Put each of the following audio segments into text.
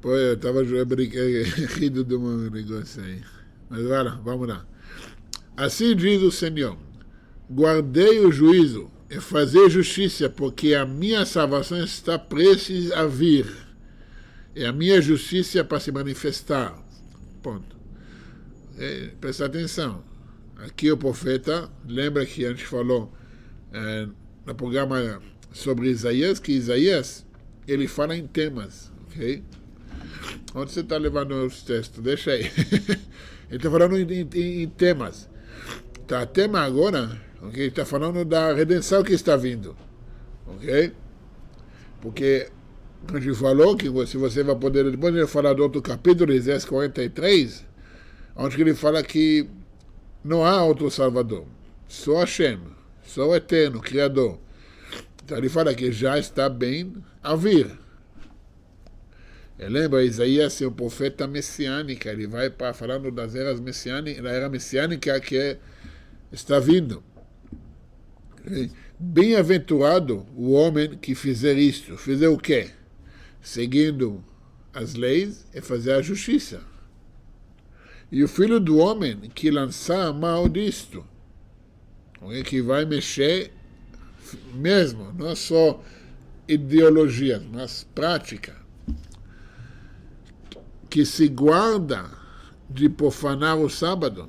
Pô, eu estava rindo de um negócio aí. Mas vai lá, vamos lá. Assim diz o Senhor: guardei o juízo e fazer justiça, porque a minha salvação está prestes a vir. E a minha justiça para se manifestar. Ponto. Presta atenção. Aqui o profeta, lembra que a gente falou no programa sobre Isaías, que Isaías, ele fala em temas, ok? Onde você está levando os textos? Deixa aí. Ele está falando em temas. Tá, o tema agora, ok? Ele está falando da redenção que está vindo, ok? Porque a gente falou que se você vai poder, depois ele falar do outro capítulo, Isaías 43, onde ele fala que não há outro Salvador, só Hashem, só o Eterno, Criador. Então ele fala que já está bem a vir. Lembra, Isaías é um profeta messiânico, ele vai falando das eras messiânicas, da era messiânica que está vindo. Bem-aventurado o homem que fizer isto. Fizer o quê? Seguindo as leis e fazer a justiça. E o filho do homem que lançar a mão disto, que vai mexer mesmo, não só ideologia, mas prática, que se guarda de profanar o sábado,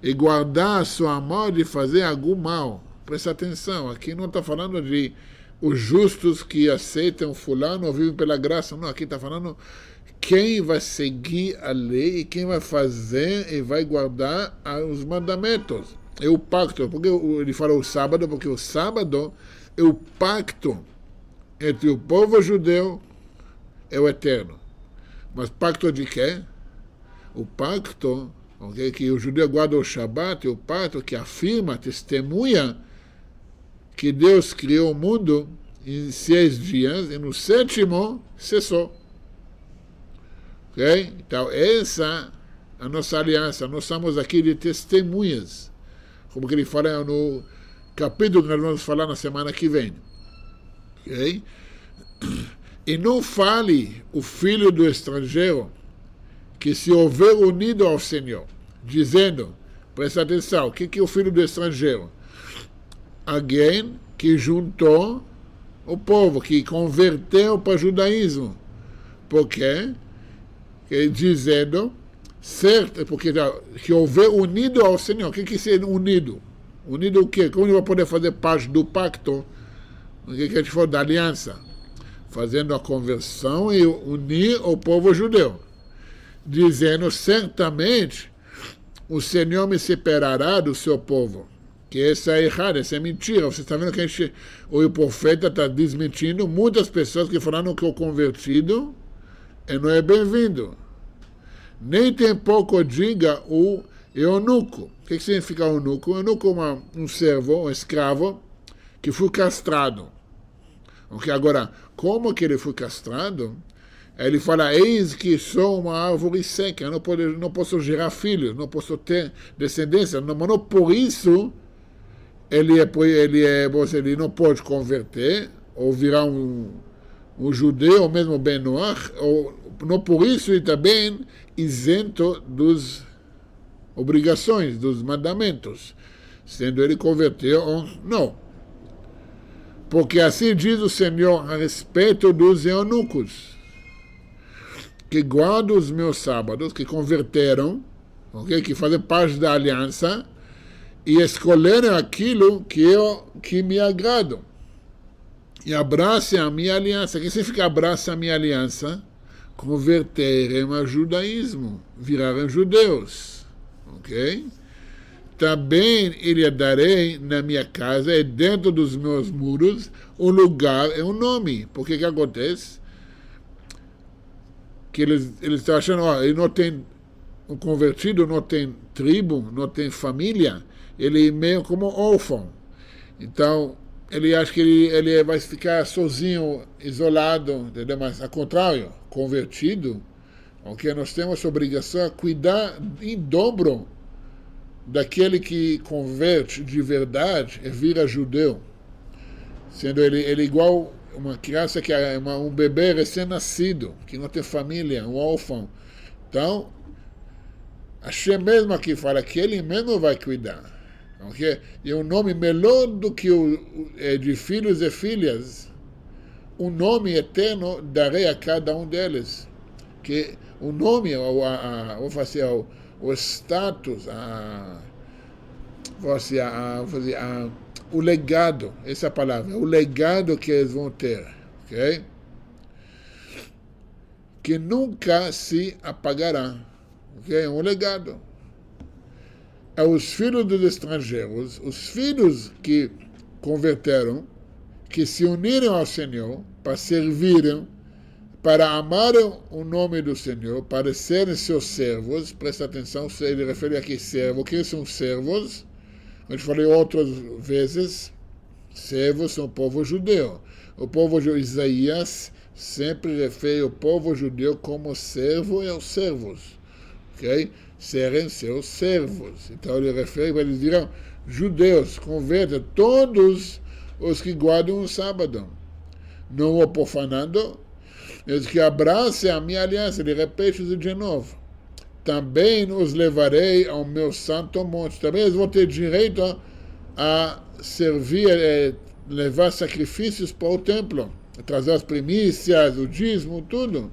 e guardar a sua mão de fazer algum mal. Presta atenção, aqui não está falando de os justos que aceitam fulano ou vivem pela graça, não, aqui está falando quem vai seguir a lei e quem vai fazer e vai guardar os mandamentos. É o pacto. Porque ele fala o sábado? Porque o sábado é o pacto entre o povo judeu e o Eterno. Mas pacto de quê? O pacto, que o judeu guarda o Shabat, é o pacto que afirma, testemunha que Deus criou o mundo em 6 dias e no 7º cessou. Okay? Então, essa é a nossa aliança. Nós estamos aqui de testemunhas, como que ele fala no capítulo que nós vamos falar na semana que vem. Okay? E não fale o filho do estrangeiro que se houver unido ao Senhor, dizendo, presta atenção, o que é o filho do estrangeiro? Alguém que juntou o povo, que converteu para o judaísmo. Por quê? Dizendo, certo, porque que houver unido ao Senhor. O que é ser unido? Unido o quê? Como ele vai poder fazer parte do pacto? O que a gente falou da aliança? Fazendo a conversão e unir o povo judeu. Dizendo, certamente, o Senhor me separará do seu povo. Que essa é errada, essa é mentira. Você está vendo que o profeta está desmentindo muitas pessoas que falaram que o convertido não é bem-vindo. Nem tem pouco diga o eunuco. O que significa eunuco? O eunuco é um servo, um escravo, que foi castrado. Okay? Agora, como que ele foi castrado? Ele fala, eis que sou uma árvore seca, eu não posso gerar filhos, não posso ter descendência, mas não por isso ele não pode converter, ou virar um judeu, ou mesmo Ben-Noach, ou não por isso ele também isento das obrigações, dos mandamentos, sendo ele converteu ou não. Porque assim diz o Senhor a respeito dos eunucos, que guardam os meus sábados, que converteram, okay, que fazem parte da aliança, e escolheram aquilo que me agrada. E abracem a minha aliança. O que significa abraçar a minha aliança? Converterem ao judaísmo, virarem judeus. Ok? Também lhe darei na minha casa e dentro dos meus muros um lugar e um nome. Porque que acontece? Que eles estão achando, ele não tem um convertido, não tem tribo, não tem família, ele é meio como órfão. Então, ele acha que ele vai ficar sozinho, isolado, entendeu? Mas, ao contrário, convertido, okay, nós temos a obrigação de cuidar em dobro daquele que converte de verdade e vira judeu. sendo ele igual uma criança que é um bebê recém-nascido, que não tem família, um órfão. Então, Hashem mesmo aqui fala que ele mesmo vai cuidar. Okay? E um nome melhor do que de filhos e filhas, um nome eterno darei a cada um deles. Que o nome, o status, o legado, essa é a palavra, o legado que eles vão ter, ok? Que nunca se apagará, ok? É um legado. É os filhos dos estrangeiros, os filhos que converteram, que se uniram ao Senhor para servirem, para amarem o nome do Senhor, para serem seus servos. Presta atenção, ele refere aqui servo. O que são servos? Eu falei outras vezes, servos são o povo judeu. O povo Isaías sempre refere o povo judeu como servo e os servos, ok? Serem seus servos. Então ele refere, eles dirão, judeus, convertem todos os que guardam o sábado, não o profanando, eles que abracem a minha aliança. Ele repete isso de novo. Também os levarei ao meu santo monte. Também eles vão ter direito a servir, levar sacrifícios para o templo, trazer as primícias, o dízimo, tudo.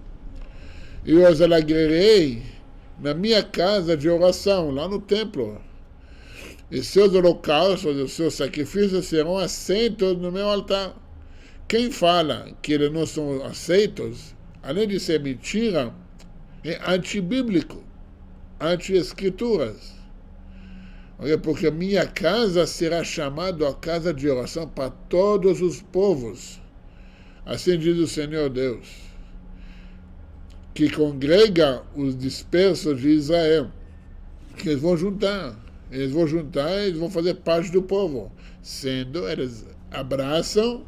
E os alegrarei na minha casa de oração, lá no templo. E seus holocaustos, os seus sacrifícios serão aceitos no meu altar. Quem fala que eles não são aceitos, além de ser mentira, é antibíblico, anti-escrituras. Porque minha casa será chamada a casa de oração para todos os povos. Assim diz o Senhor Deus, que congrega os dispersos de Israel, que eles vão juntar e eles vão fazer parte do povo, sendo eles abraçam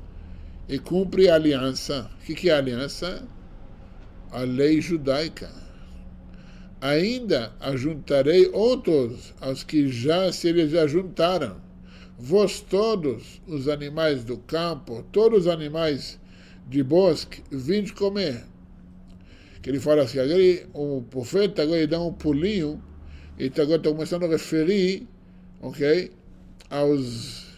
e cumprem a aliança. O que é a aliança? A lei judaica. Ainda ajuntarei outros aos que já se eles ajuntaram. Vós todos, os animais do campo, todos os animais de bosque, vinde comer. Que ele fala assim, agora o profeta agora ele dá um pulinho, e agora está começando a referir, ok, aos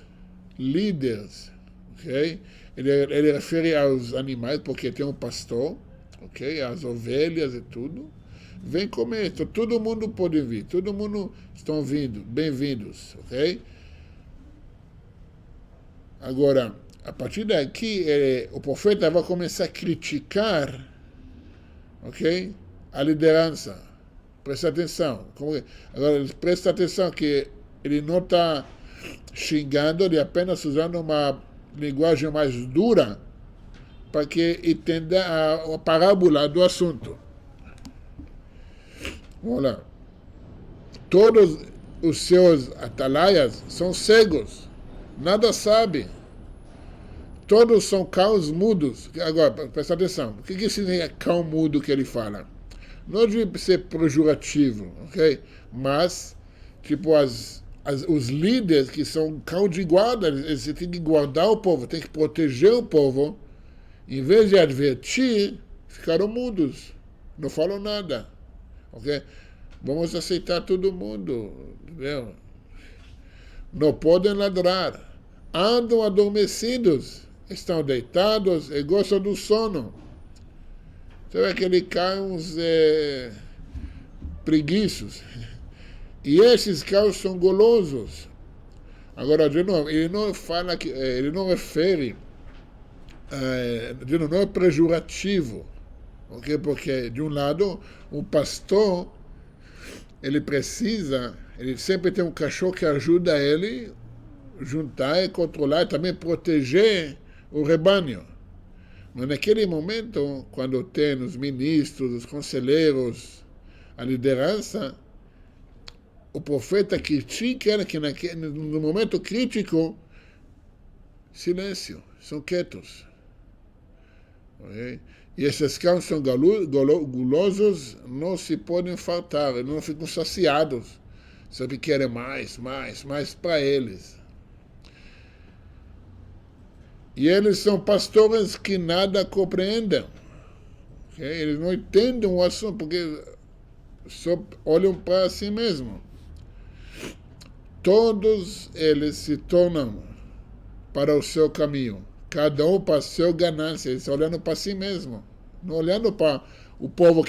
líderes, ok? Ele refere aos animais, porque tem um pastor, ok? As ovelhas e tudo. Vem comer, então, todo mundo pode vir, todo mundo estão vindo, bem-vindos, ok? Agora, a partir daqui, o profeta vai começar a criticar, ok? A liderança. Presta atenção. Agora, presta atenção que ele não está xingando, ele apenas usando uma linguagem mais dura para que entenda a parábola do assunto. Vamos lá. Todos os seus atalaias são cegos, nada sabem. Todos são cães mudos. Agora, presta atenção. O que significa cão mudo que ele fala? Não deve ser pejorativo, ok? Mas, tipo, os líderes que são cão de guarda, eles têm que guardar o povo, têm que proteger o povo. Em vez de advertir, ficaram mudos. Não falam nada. Ok? Vamos aceitar todo mundo. Entendeu? Não podem ladrar. Andam adormecidos. Estão deitados e gostam do sono. Sabe aqueles cães preguiços? E esses cães são golosos. Agora, de novo, ele não fala que, ele não refere, de novo, não é pejorativo, okay? Porque, de um lado, um pastor, ele sempre tem um cachorro que ajuda ele a juntar e controlar e também proteger o rebanho. Mas naquele momento, quando tem os ministros, os conselheiros, a liderança, o profeta critica que no momento crítico, silêncio, são quietos. Okay? E esses cães são gulosos, não se podem faltar, não ficam saciados. Sempre querem mais para eles. E eles são pastores que nada compreendem. Okay? Eles não entendem o assunto, porque só olham para si mesmo. Todos eles se tornam para o seu caminho. Cada um para a sua ganância. Eles estão olhando para si mesmo. Não olhando para o povo,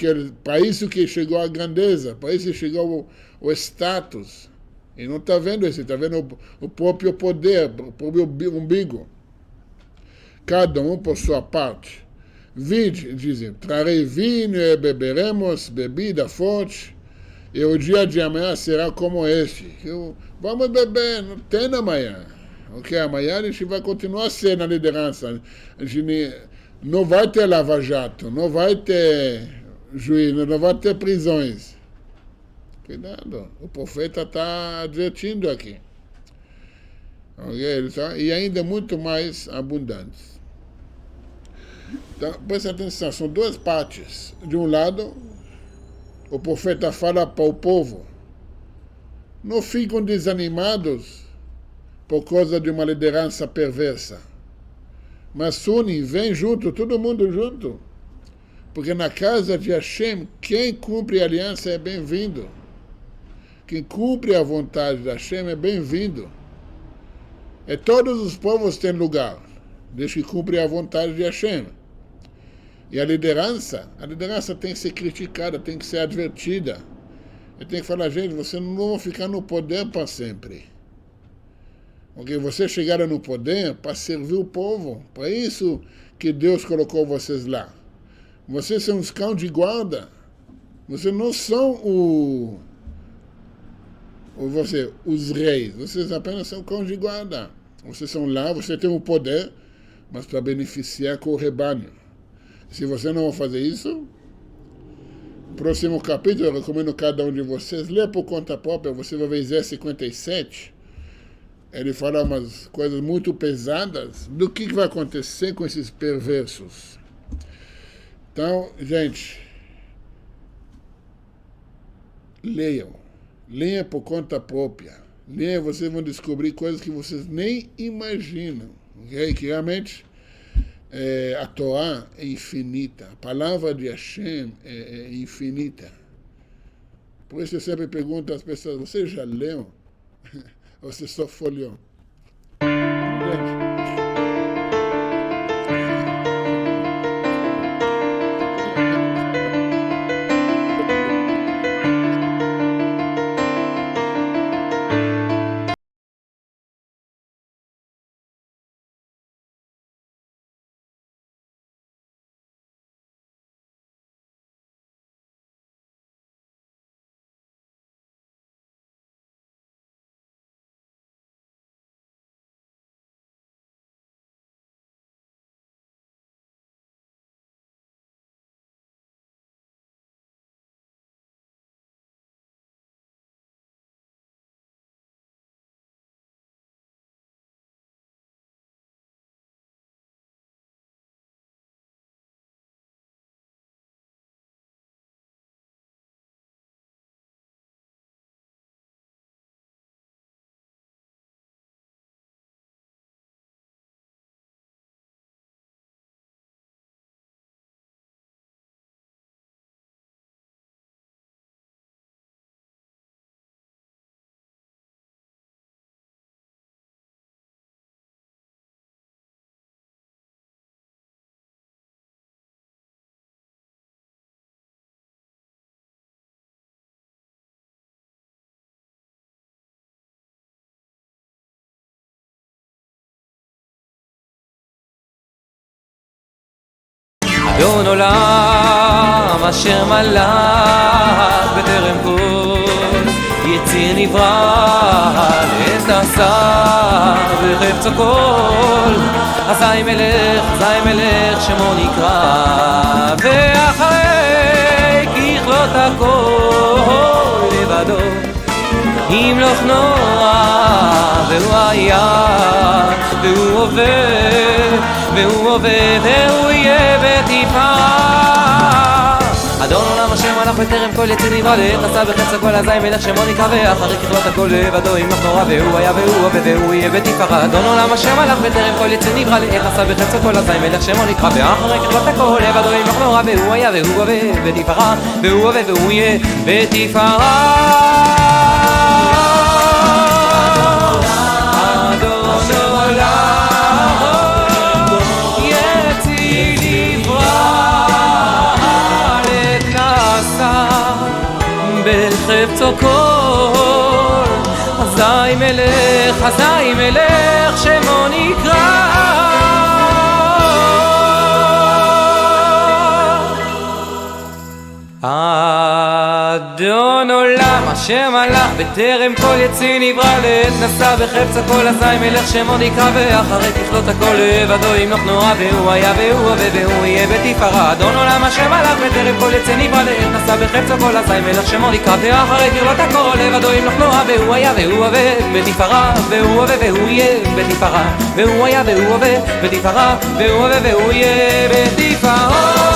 para isso que chegou a grandeza, para isso que chegou o status. E não está vendo isso, está vendo o próprio poder, o próprio umbigo. Cada um por sua parte. Vide, dizem, trarei vinho e beberemos bebida forte, e o dia de amanhã será como este. Vamos beber, não tem amanhã. Ok, amanhã a gente vai continuar a ser na liderança. A gente não vai ter lava-jato, não vai ter juízo, não vai ter prisões. Cuidado, o profeta está advertindo aqui. Okay? E ainda muito mais abundante. Então, presta atenção, são duas partes. De um lado, o profeta fala para o povo, não ficam desanimados por causa de uma liderança perversa. Mas unem, vem junto, todo mundo junto. Porque na casa de Hashem, quem cumpre a aliança é bem-vindo. Quem cumpre a vontade de Hashem é bem-vindo. E todos os povos têm lugar, desde que cumpre a vontade de Hashem. E a liderança tem que ser criticada, tem que ser advertida. E tem que falar, gente, você não vai ficar no poder para sempre. Porque você chegaram no poder para servir o povo. Para isso que Deus colocou vocês lá. Vocês são os cães de guarda. Vocês não são os reis. Vocês apenas são cães de guarda. Vocês são lá, você tem o poder, mas para beneficiar com o rebanho. Se você não vai fazer isso, próximo capítulo, eu recomendo cada um de vocês ler por conta própria. Você vai ver Isaías 57. Ele fala umas coisas muito pesadas do que vai acontecer com esses perversos. Então, gente, leiam. Leiam por conta própria. Leiam, vocês vão descobrir coisas que vocês nem imaginam. Okay? Que realmente a Torá é infinita. A palavra de Hashem é infinita. Por isso eu sempre pergunto às pessoas, você já leu? Ou você só folheou? אדון עולם אשר מלך בטרם כל יציר נברא לעת עשה וחפצו כל אזי מלך שמו נקרא ואחרי ככלות הכל לבדו ימלוך נורא והוא היה והוא עובד והוא יהיה ותפאר אדון עולם השם מלאך בטרם כל יציר נברא לעת עשה בחפץ הכל אזי מלך שמו נקרא ואחרי ככלות הכל לבדו ימלוך נורא והוא היה והוא הווה והוא יהיה בתפארה אדון עולם השם מלאך בטרם כל יציר נברא לעת עשה בחפץ הכל אזי מלך שמו נקרא ואחרי ככלות הכל לבדו ימלוך נורא והוא היה והוא הווה בתפארה והוא הווה והוא יהיה בתפארה בחפצו כל אזי מלך שמו נקרא אדון עולם אשר מלך בטרם כל יציר נברא לעת נשא בחפץ הכל אזי מלך שמו נקרא ואחרי ככלות הכל לבדו ימלוך נורא והוא היה והוא הווה והוא יהיה בתפארה אדון עולם אשר מלך בטרם כל יציר נברא לעת נשא בחפץ הכל אזי מלך שמו נקרא ואחרי ככלות הכל לבדו ימלוך נורא והוא היה והוא הווה בתפארה והוא הווה והוא יהיה בתפארה והוא היה והוא הווה בתפארה והוא הווה והוא יהיה בתפארה